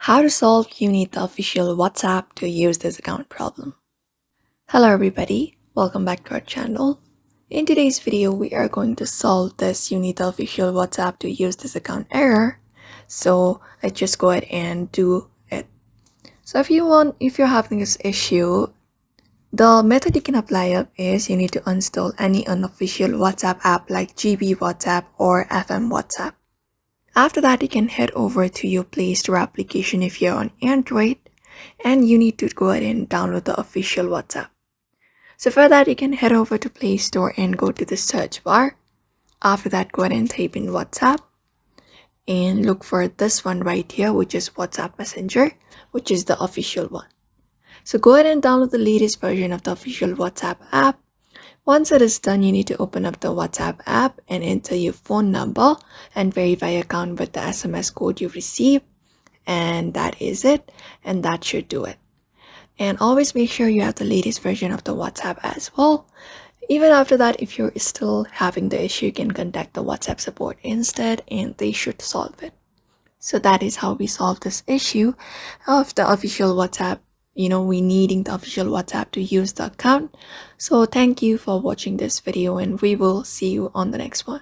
How to solve you need the official WhatsApp to use this account problem. Hello everybody, welcome back to our channel. In today's video, we are going to solve this you need the official WhatsApp to use this account error. So let's just go ahead and do it. So if you're having this issue, the method you can apply it is you need to install any unofficial WhatsApp app like GB WhatsApp or FM WhatsApp. After that, you can head over to your Play Store application if you're on Android, and you need to go ahead and download the official WhatsApp. So for that, you can head over to Play Store and go to the search bar. After that, go ahead and type in WhatsApp and look for this one right here, which is WhatsApp Messenger, which is the official one. So go ahead and download the latest version of the official WhatsApp app. Once it is done, you need to open up the WhatsApp app and enter your phone number and verify your account with the SMS code you received. And that is it. And that should do it. And always make sure you have the latest version of the WhatsApp as well. Even after that, if you're still having the issue, you can contact the WhatsApp support instead and they should solve it. So that is how we solve this issue of the official WhatsApp. We needing the official WhatsApp to use the account. So thank you for watching this video and we will see you on the next one.